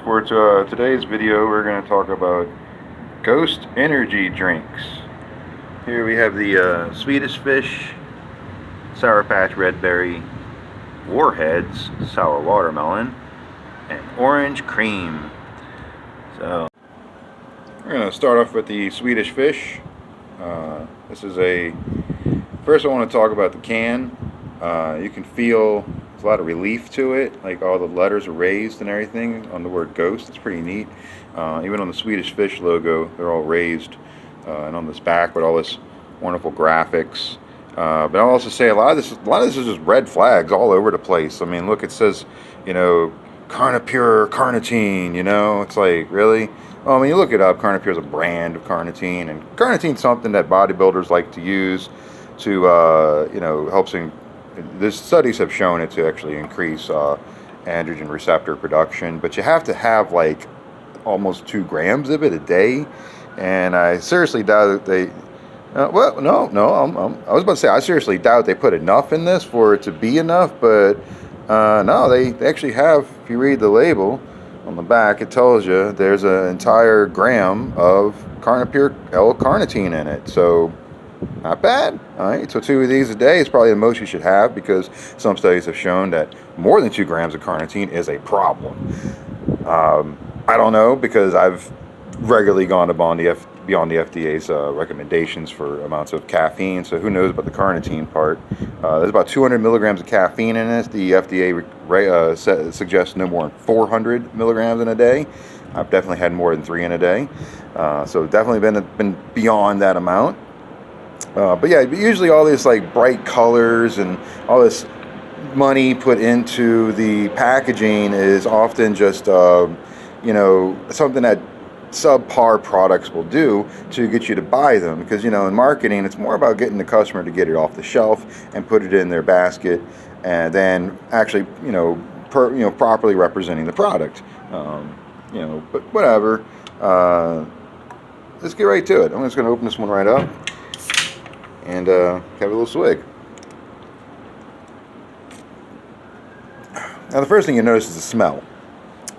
For today's video, we're going to talk about Ghost energy drinks. Here we have the Swedish Fish, Sour Patch Red Berry, Warheads, Sour Watermelon, and Orange Cream. So, we're going to start off with the Swedish Fish. This is first I want to talk about the can. You can feel there's a lot of relief to it, like all the letters are raised and everything on the word Ghost. It's pretty neat. Even on the Swedish Fish logo, they're all raised, and on this back with all this wonderful graphics. But I'll also say a lot of this is just red flags all over the place. I mean, look, it says, Carnipure carnitine. It's like, really? Well, I mean, you look it up. Carnipure is a brand of carnitine, and carnitine's something that bodybuilders like to use to, helps in. The studies have shown it to actually increase androgen receptor production, but you have to have like almost 2 grams of it a day, and I seriously doubt that they. I was about to say I seriously doubt they put enough in this for it to be enough, but no, they actually have. If you read the label on the back, it tells you there's an entire gram of Carnipure L-carnitine in it, so. Not bad. All right, so 2 of these a day is probably the most you should have, because some studies have shown that more than 2 grams of carnitine is a problem. I don't know, because I've regularly gone beyond the FDA's recommendations for amounts of caffeine, so who knows about the carnitine part. There's about 200 milligrams of caffeine in this. The FDA suggests no more than 400 milligrams in a day. I've definitely had more than 3 in a day, so definitely been beyond that amount. But yeah, usually all this like bright colors and all this money put into the packaging is often just, something that subpar products will do to get you to buy them. Because, in marketing, it's more about getting the customer to get it off the shelf and put it in their basket, and then actually, properly representing the product. But whatever. Let's get right to it. I'm just going to open this one right up and have a little swig. Now, the first thing you notice is the smell.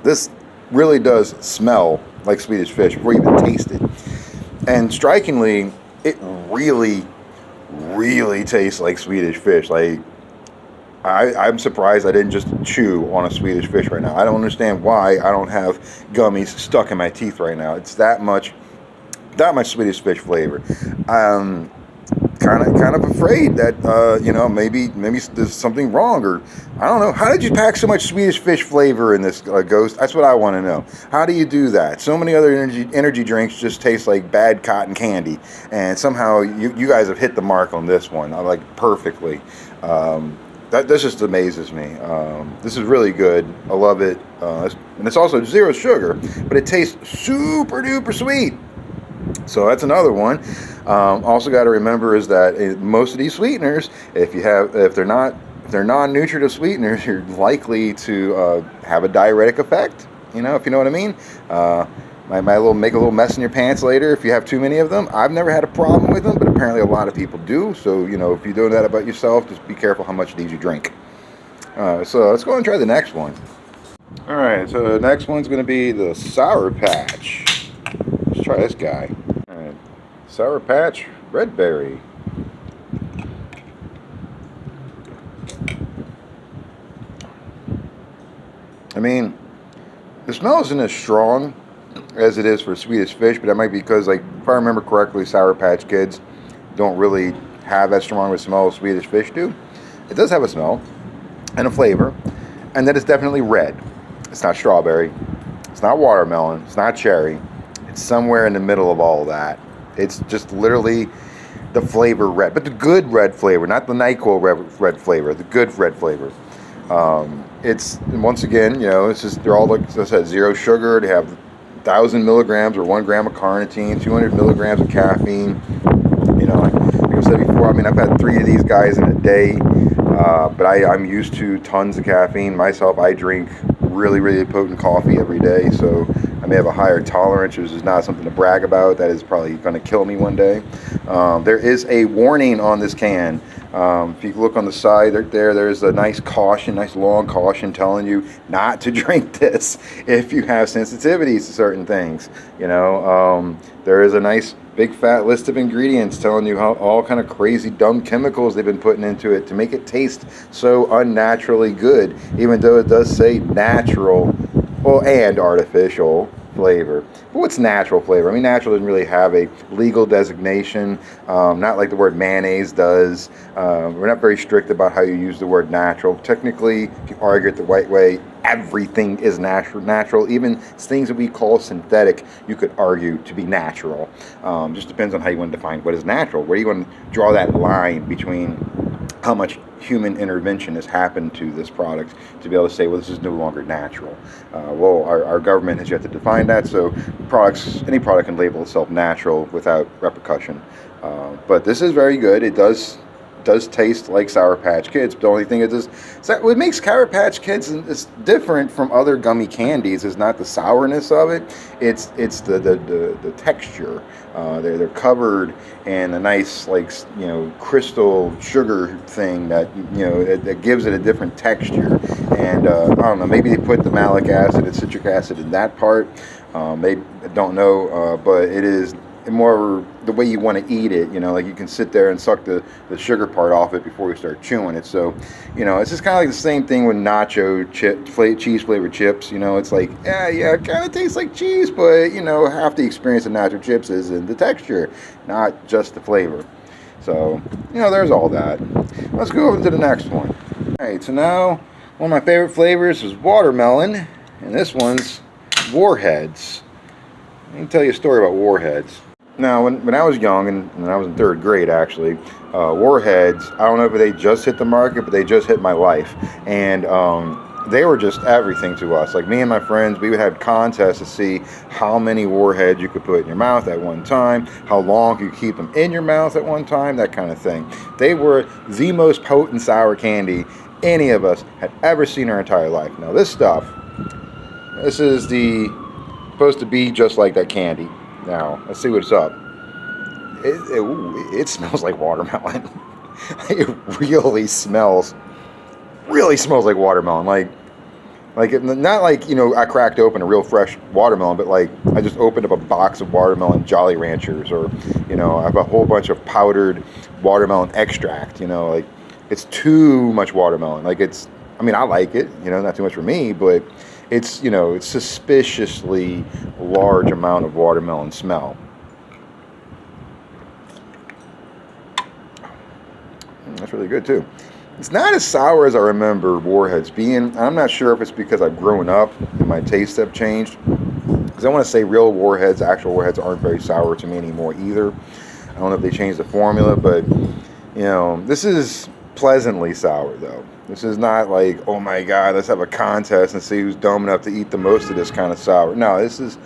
This really does smell like Swedish Fish before you even taste it. And strikingly, it really, really tastes like Swedish Fish. Like, I'm surprised I didn't just chew on a Swedish Fish right now. I don't understand why I don't have gummies stuck in my teeth right now. It's that much Swedish Fish flavor. Kind of afraid that maybe there's something wrong, or I don't know. How did you pack so much Swedish Fish flavor in this Ghost? That's what I want to know. How do you do that? So many other energy drinks just taste like bad cotton candy, and somehow you guys have hit the mark on this one, like perfectly. This just amazes me. This is really good. I love it, and it's also 0 sugar, but it tastes super duper sweet. So that's another one. Also got to remember is that most of these sweeteners, if they're non-nutritive sweeteners, you're likely to have a diuretic effect. If you know what I mean. Might make a little mess in your pants later if you have too many of them. I've never had a problem with them, but apparently a lot of people do. So if you're doing that about yourself, just be careful how much of these you drink. So let's go and try the next one. All right. So the next one's going to be the Sour Patch. Let's try this guy. All right. Sour Patch Red Berry. I mean, the smell isn't as strong as it is for Swedish Fish, but that might be because, like, if I remember correctly, Sour Patch Kids don't really have that strong of a smell as Swedish Fish do. It does have a smell and a flavor, and that is definitely red. It's not strawberry. It's not watermelon. It's not cherry. It's somewhere in the middle of all of that. It's just literally the flavor red, but the good red flavor, not the NyQuil red flavor, the good red flavor. It's, once again, it's just, they're all, like I said, 0 sugar. They have 1,000 milligrams or 1 gram of carnitine, 200 milligrams of caffeine. Like I said before, I mean, I've had 3 of these guys in a day, but I'm used to tons of caffeine myself. I drink really, really potent coffee every day, so I may have a higher tolerance, which is not something to brag about. That is probably going to kill me one day. There is a warning on this can. If you look on the side there's a nice caution, nice long caution telling you not to drink this if you have sensitivities to certain things. You know, there is a nice big fat list of ingredients telling you how all kind of crazy dumb chemicals they've been putting into it to make it taste so unnaturally good, even though it does say natural, well, and artificial flavor. But what's natural flavor? I mean, natural doesn't really have a legal designation, not like the word mayonnaise does. We're not very strict about how you use the word natural. Technically, if you argue it the right way, everything is natural. Even things that we call synthetic, you could argue to be natural. Just depends on how you want to define what is natural. Where you want to draw that line between how much human intervention has happened to this product to be able to say, well, this is no longer natural. Well, our government has yet to define that, so any product can label itself natural without repercussion. But this is very good. It does taste like Sour Patch Kids. But the only thing what makes Sour Patch Kids is different from other gummy candies is not the sourness of it. It's the texture. They're covered in a nice, like, you know, crystal sugar thing that, you know, that gives it a different texture. And I don't know, maybe they put the malic acid and citric acid in that part. They don't know, but it is more the way you want to eat it, you know, like you can sit there and suck the sugar part off it before you start chewing it. So, you know, it's just kind of like the same thing with nacho cheese flavored chips. You know, it's like, yeah, it kind of tastes like cheese, but, you know, half the experience of nacho chips is in the texture, not just the flavor. So, you know, there's all that. Let's go over to the next one. All right, so now one of my favorite flavors is watermelon, and this one's Warheads. Let me tell you a story about Warheads. Now, when I was young, and when I was in 3rd grade, actually, Warheads, I don't know if they just hit the market, but they just hit my life. And they were just everything to us. Like, me and my friends, we would have contests to see how many Warheads you could put in your mouth at one time, how long you could keep them in your mouth at one time, that kind of thing. They were the most potent sour candy any of us had ever seen in our entire life. Now, this stuff, this is supposed to be just like that candy. Now, let's see what's up. It smells like watermelon. It really smells like watermelon. Not like, you know, I cracked open a real fresh watermelon, but like I just opened up a box of watermelon Jolly Ranchers, or, you know, I have a whole bunch of powdered watermelon extract. You know, like, it's too much watermelon. Like, I mean, I like it, you know, not too much for me, but it's, you know, it's suspiciously large amount of watermelon smell. That's really good too. It's not as sour as I remember Warheads being. I'm not sure if it's because I've grown up and my tastes have changed. Because I want to say real Warheads, actual Warheads, aren't very sour to me anymore either. I don't know if they changed the formula, but, you know, this is pleasantly sour though. This is not like, oh my god, let's have a contest and see who's dumb enough to eat the most of this kind of sour. No, this is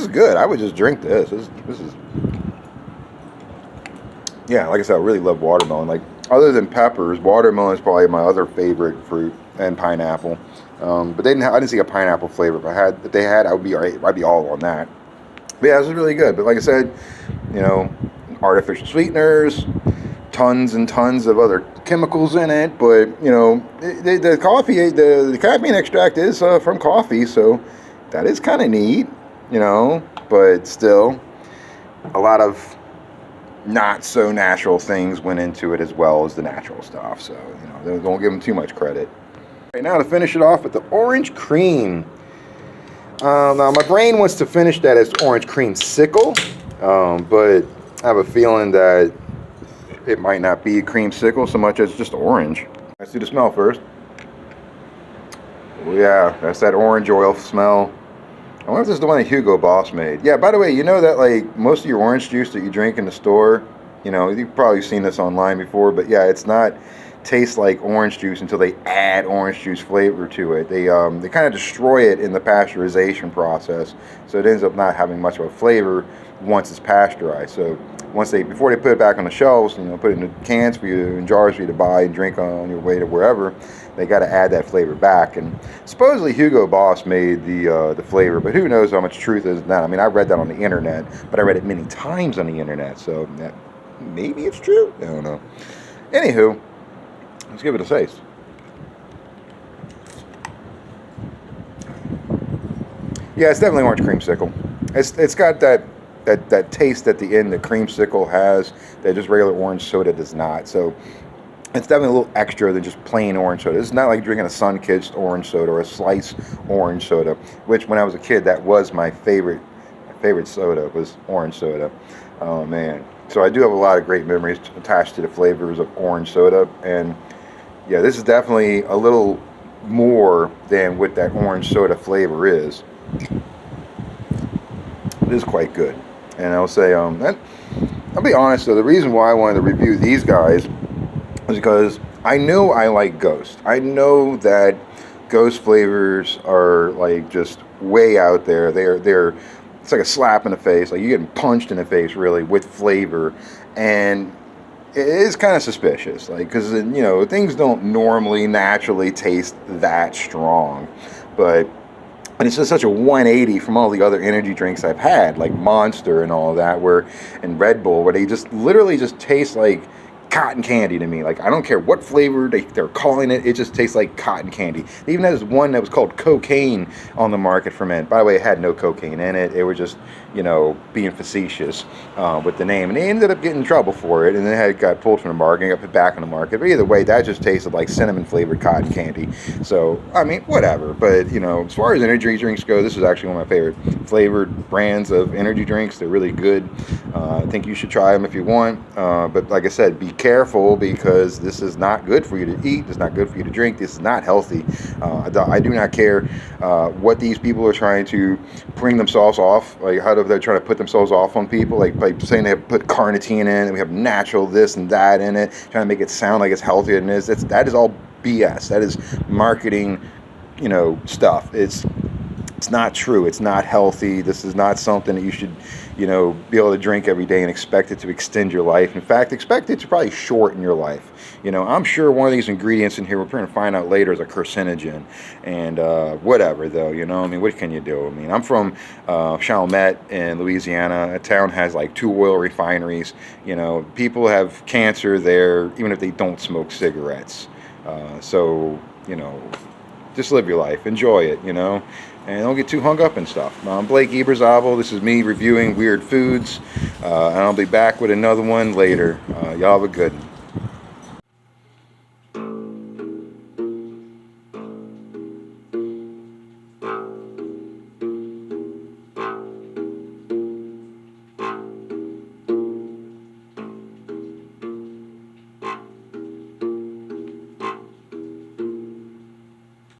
good. I would just drink this. This is yeah, like I said, I really love watermelon. Like, other than peppers, watermelon is probably my other favorite fruit, and pineapple. But I didn't see a pineapple flavor. If they had, I would be all right. I'd be all on that. But yeah, this is really good. But like I said, you know, artificial sweeteners, tons and tons of other chemicals in it, but, you know, the coffee, the caffeine extract is from coffee, so that is kind of neat, you know, but still a lot of not so natural things went into it as well as the natural stuff, so, you know, don't give them too much credit. Right, now to finish it off with the orange cream. Now my brain wants to finish that as orange cream sickle, but I have a feeling that it might not be a creamsicle so much as just orange. Let's do the smell first. Oh yeah, that's that orange oil smell. I wonder if this is the one that Hugo Boss made. Yeah, by the way, you know that, like, most of your orange juice that you drink in the store, you know, you've probably seen this online before, but yeah, it's not taste like orange juice until they add orange juice flavor to it. They kind of destroy it in the pasteurization process, so it ends up not having much of a flavor once it's pasteurized. So before they put it back on the shelves, put it in cans for you, in jars for you to buy and drink on your way to wherever. They got to add that flavor back, and supposedly Hugo Boss made the flavor, but who knows how much truth is in that? I mean, I read that on the internet, but I read it many times on the internet, so that, maybe it's true. I don't know. Anywho, let's give it a taste. Yeah, it's definitely orange creamsicle. It's got that taste at the end that creamsicle has that just regular orange soda does not. So it's definitely a little extra than just plain orange soda. It's not like drinking a Sunkist orange soda or a Slice orange soda, which when I was a kid, that was my favorite soda, was orange soda. Oh man. So I do have a lot of great memories attached to the flavors of orange soda, and yeah, this is definitely a little more than what that orange soda flavor is. It is quite good. And I'll say, I'll be honest though, the reason why I wanted to review these guys is because I know I like Ghost. I know that Ghost flavors are like just way out there. They're it's like a slap in the face. Like you're getting punched in the face really with flavor, and it is kind of suspicious. Like because things don't normally naturally taste that strong, but. And it's just such a 180 from all the other energy drinks I've had, like Monster and all that, and Red Bull, where they just literally just taste like cotton candy to me. Like, I don't care what flavor they're calling it, it just tastes like cotton candy. They even had this one that was called cocaine on the market for men. By the way, it had no cocaine in it. They were just, being facetious with the name. And they ended up getting in trouble for it, and then it got pulled from the market and got put back on the market. But either way, that just tasted like cinnamon-flavored cotton candy. So, I mean, whatever. But, as far as energy drinks go, this is actually one of my favorite flavored brands of energy drinks. They're really good. I think you should try them if you want. But like I said, be careful, because this is not good for you to eat. It's not good for you to drink. This is not healthy. I do not care what these people are trying to bring themselves off, like how they're trying to put themselves off on people, like by saying they have put carnitine in and we have natural this and that in it, trying to make it sound like it's healthier than it is. That is all BS. That is marketing, stuff. It's not true. It's not healthy. This is not something that you should, be able to drink every day and expect it to extend your life. In fact, expect it to probably shorten your life. I'm sure one of these ingredients in here, we're going to find out later, is a carcinogen. And whatever, though, what can you do? I mean, I'm from Chalmette in Louisiana. A town has like 2 oil refineries. People have cancer there, even if they don't smoke cigarettes. So, just live your life. Enjoy it, and don't get too hung up and stuff. I'm Blake Eberzabel. This is me reviewing weird foods, and I'll be back with another one later. Y'all have a good one.